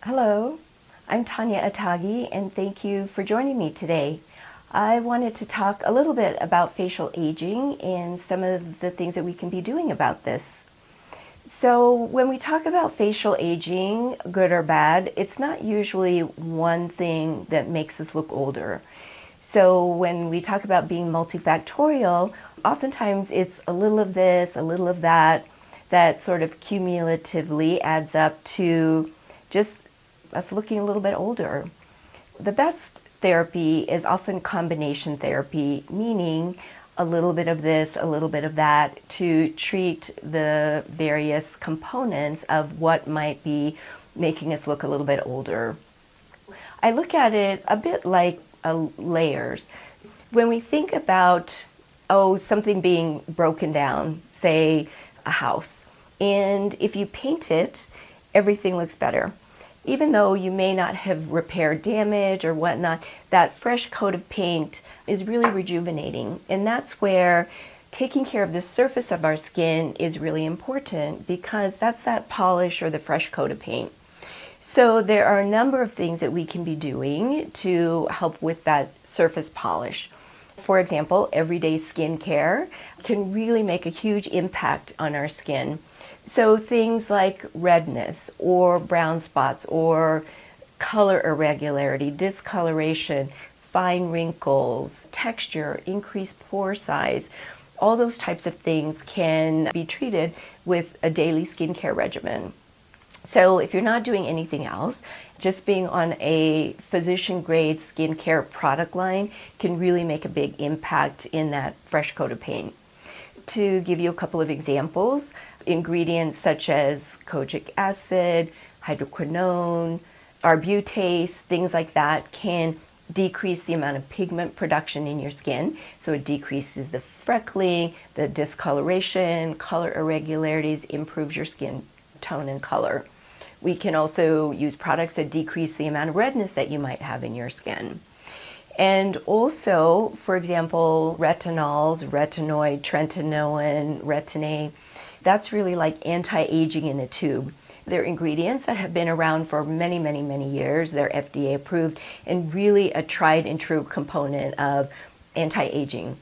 Hello, I'm Tanya Atagi, and thank you for joining me today. I wanted to talk a little bit about facial aging and some of the things that we can be doing about this. So when we talk about facial aging, good or bad, it's not usually one thing that makes us look older. So when we talk about being multifactorial, oftentimes it's a little of this, a little of that, that sort of cumulatively adds up to just us looking a little bit older. The best therapy is often combination therapy, meaning a little bit of this, a little bit of that, to treat the various components of what might be making us look a little bit older. I look at it a bit like layers. When we think about, something being broken down, say a house, and if you paint it, everything looks better. Even though you may not have repaired damage or whatnot, that fresh coat of paint is really rejuvenating. And that's where taking care of the surface of our skin is really important, because that's that polish or the fresh coat of paint. So there are a number of things that we can be doing to help with that surface polish. For example, everyday skincare can really make a huge impact on our skin. So things like redness or brown spots or color irregularity, discoloration, fine wrinkles, texture, increased pore size, all those types of things can be treated with a daily skincare regimen. So if you're not doing anything else, just being on a physician-grade skincare product line can really make a big impact in that fresh coat of paint. To give you a couple of examples, ingredients such as kojic acid, hydroquinone, arbutase, things like that can decrease the amount of pigment production in your skin. So it decreases the freckling, the discoloration, color irregularities, improves your skin tone and color. We can also use products that decrease the amount of redness that you might have in your skin. And also, for example, retinols, retinoid, tretinoin, retin-A, that's really like anti-aging in a tube. They're ingredients that have been around for many, many, many years. They're FDA approved and really a tried and true component of anti-aging.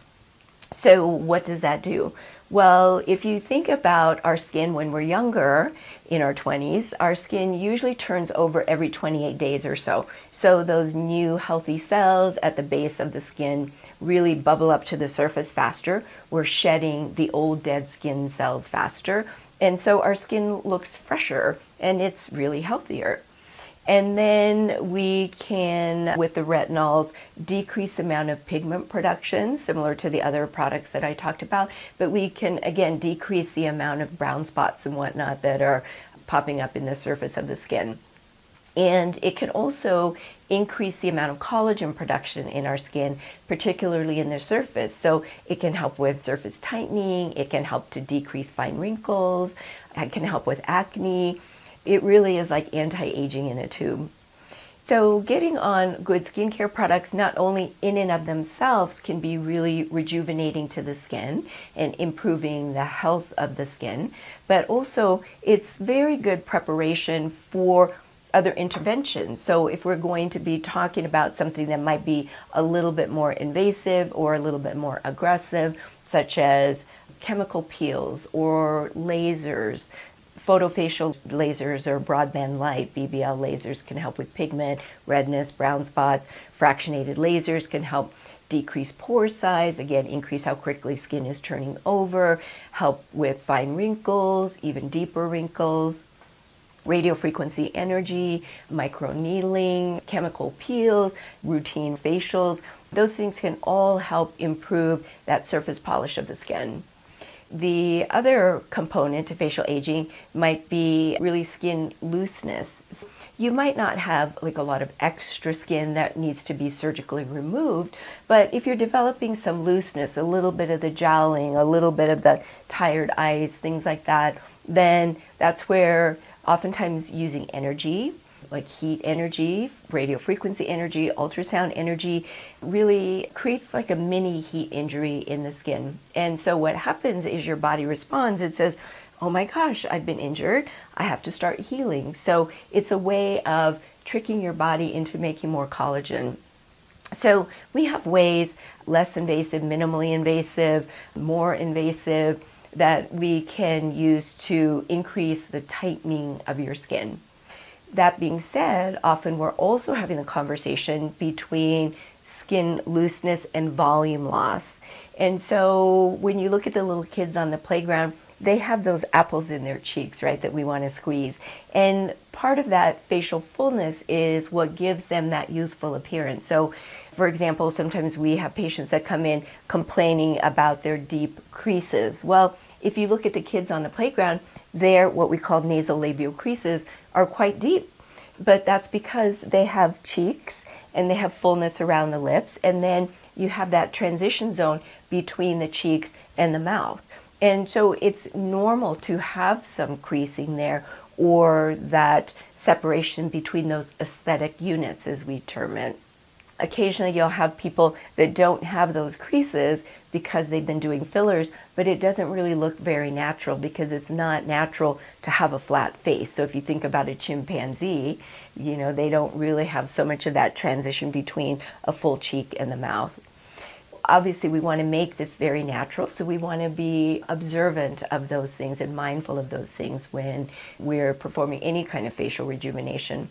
So what does that do? Well, if you think about our skin when we're younger, in our 20s, our skin usually turns over every 28 days or so. So those new healthy cells at the base of the skin really bubble up to the surface faster. We're shedding the old dead skin cells faster. And so our skin looks fresher and it's really healthier. And then we can, with the retinols, decrease the amount of pigment production, similar to the other products that I talked about. But we can, again, decrease the amount of brown spots and whatnot that are popping up in the surface of the skin. And it can also increase the amount of collagen production in our skin, particularly in the surface. So it can help with surface tightening, it can help to decrease fine wrinkles, it can help with acne. It really is like anti-aging in a tube. So getting on good skincare products, not only in and of themselves, can be really rejuvenating to the skin and improving the health of the skin, but also it's very good preparation for other interventions. So if we're going to be talking about something that might be a little bit more invasive or a little bit more aggressive, such as chemical peels or lasers, photofacial lasers or broadband light, BBL lasers, can help with pigment, redness, brown spots. Fractionated lasers can help decrease pore size, again, increase how quickly skin is turning over, help with fine wrinkles, even deeper wrinkles. Radiofrequency energy, microneedling, chemical peels, routine facials, those things can all help improve that surface polish of the skin. The other component to facial aging might be really skin looseness. You might not have like a lot of extra skin that needs to be surgically removed, but if you're developing some looseness, a little bit of the jowling, a little bit of the tired eyes, things like that, then that's where oftentimes using energy, like heat energy, radio frequency energy, ultrasound energy, really creates like a mini heat injury in the skin. And so what happens is your body responds. It says, oh my gosh, I've been injured, I have to start healing. So it's a way of tricking your body into making more collagen. So we have ways, less invasive, minimally invasive, more invasive, that we can use to increase the tightening of your skin. That being said, often we're also having a conversation between skin looseness and volume loss. And so when you look at the little kids on the playground, they have those apples in their cheeks, right, that we want to squeeze. And part of that facial fullness is what gives them that youthful appearance. So, for example, sometimes we have patients that come in complaining about their deep creases. Well, if you look at the kids on the playground, their what we call nasolabial creases are quite deep. But that's because they have cheeks and they have fullness around the lips, and then you have that transition zone between the cheeks and the mouth. And so it's normal to have some creasing there, or that separation between those aesthetic units, as we term it. Occasionally you'll have people that don't have those creases because they've been doing fillers, but it doesn't really look very natural because it's not natural to have a flat face. So if you think about a chimpanzee, they don't really have so much of that transition between a full cheek and the mouth. Obviously, we want to make this very natural, so we want to be observant of those things and mindful of those things when we're performing any kind of facial rejuvenation.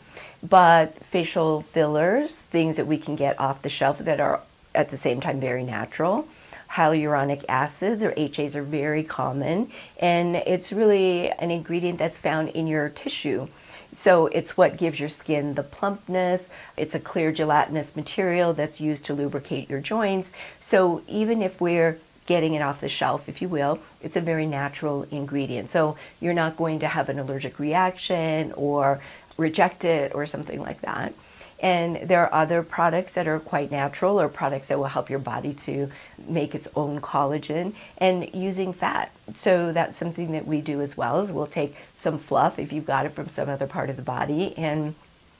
But facial fillers, things that we can get off the shelf that are at the same time very natural. Hyaluronic acids, or HAs, are very common, and it's really an ingredient that's found in your tissue. So it's what gives your skin the plumpness. It's a clear gelatinous material that's used to lubricate your joints. So even if we're getting it off the shelf, if you will, it's a very natural ingredient. So you're not going to have an allergic reaction or reject it or something like that. And there are other products that are quite natural, or products that will help your body to make its own collagen, and using fat. So that's something that we do as well, is we'll take some fluff, if you've got it from some other part of the body, and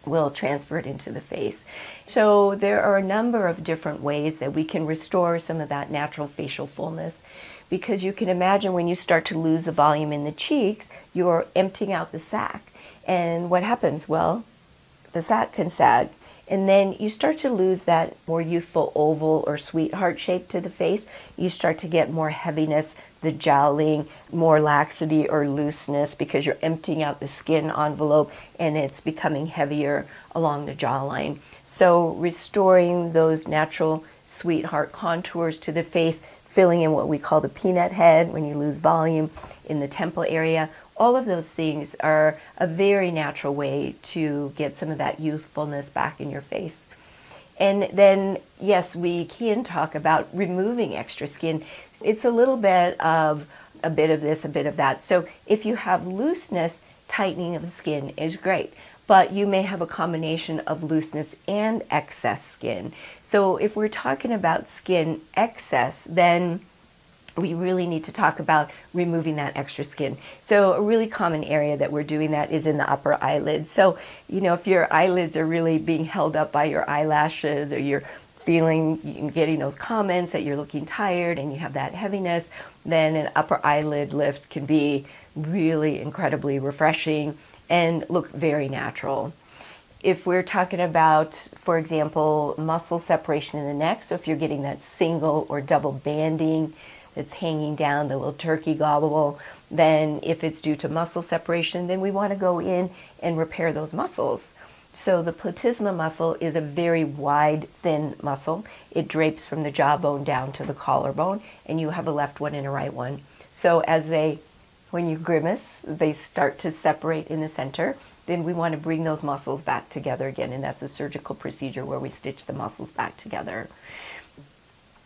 we'll transfer it into the face. So there are a number of different ways that we can restore some of that natural facial fullness, because you can imagine when you start to lose the volume in the cheeks, you're emptying out the sac. And what happens? Well, the sac can sag, and then you start to lose that more youthful oval or sweetheart shape to the face. You start to get more heaviness, the jowling, more laxity or looseness, because you're emptying out the skin envelope and it's becoming heavier along the jawline. So restoring those natural sweetheart contours to the face, filling in what we call the peanut head when you lose volume in the temple area. All of those things are a very natural way to get some of that youthfulness back in your face. And then, yes, we can talk about removing extra skin. It's a little bit of this, a bit of that. So if you have looseness, tightening of the skin is great, but you may have a combination of looseness and excess skin. So if we're talking about skin excess, then we really need to talk about removing that extra skin. So a really common area that we're doing that is in the upper eyelids. So, if your eyelids are really being held up by your eyelashes, or you're getting those comments that you're looking tired and you have that heaviness, then an upper eyelid lift can be really incredibly refreshing and look very natural. If we're talking about, for example, muscle separation in the neck, so if you're getting that single or double banding that's hanging down, the little turkey gobble, then if it's due to muscle separation, then we want to go in and repair those muscles. So the platysma muscle is a very wide, thin muscle. It drapes from the jawbone down to the collarbone, and you have a left one and a right one. So when you grimace, they start to separate in the center. Then we want to bring those muscles back together again, and that's a surgical procedure where we stitch the muscles back together.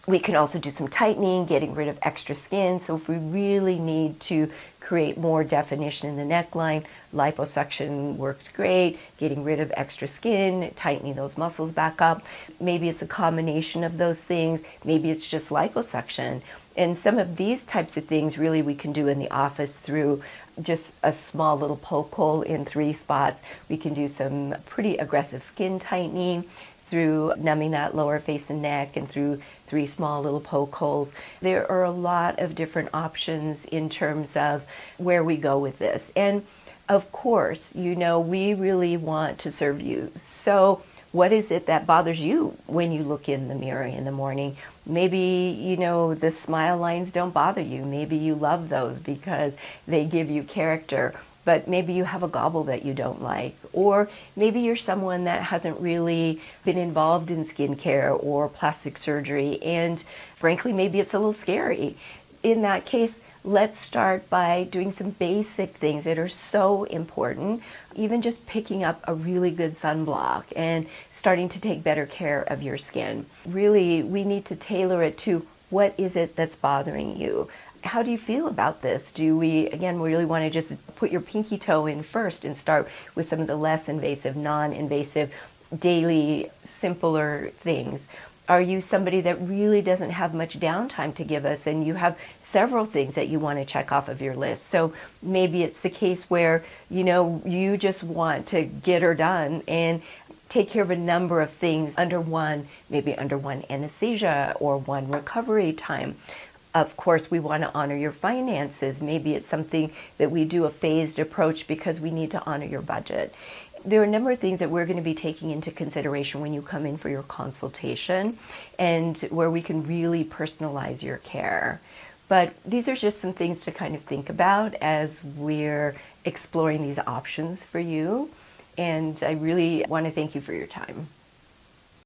We can also do some tightening, getting rid of extra skin. So if we really need to create more definition in the neckline, liposuction works great, getting rid of extra skin, tightening those muscles back up. Maybe it's a combination of those things. Maybe it's just liposuction. And some of these types of things really we can do in the office through just a small little poke hole in 3 spots. We can do some pretty aggressive skin tightening through numbing that lower face and neck and through 3 small little poke holes. There are a lot of different options in terms of where we go with this. And of course, we really want to serve you. So what is it that bothers you when you look in the mirror in the morning? Maybe, the smile lines don't bother you. Maybe you love those because they give you character. But maybe you have a gobble that you don't like. Or maybe you're someone that hasn't really been involved in skincare or plastic surgery, and frankly, maybe it's a little scary. In that case, let's start by doing some basic things that are so important. Even just picking up a really good sunblock and starting to take better care of your skin. Really, we need to tailor it to what is it that's bothering you. How do you feel about this? Do we really want to just put your pinky toe in first and start with some of the less invasive, non-invasive, daily, simpler things? Are you somebody that really doesn't have much downtime to give us and you have several things that you want to check off of your list? So maybe it's the case where, you just want to get her done and take care of a number of things under one anesthesia or one recovery time. Of course, we want to honor your finances. Maybe it's something that we do a phased approach because we need to honor your budget. There are a number of things that we're going to be taking into consideration when you come in for your consultation and where we can really personalize your care. But these are just some things to kind of think about as we're exploring these options for you. And I really want to thank you for your time.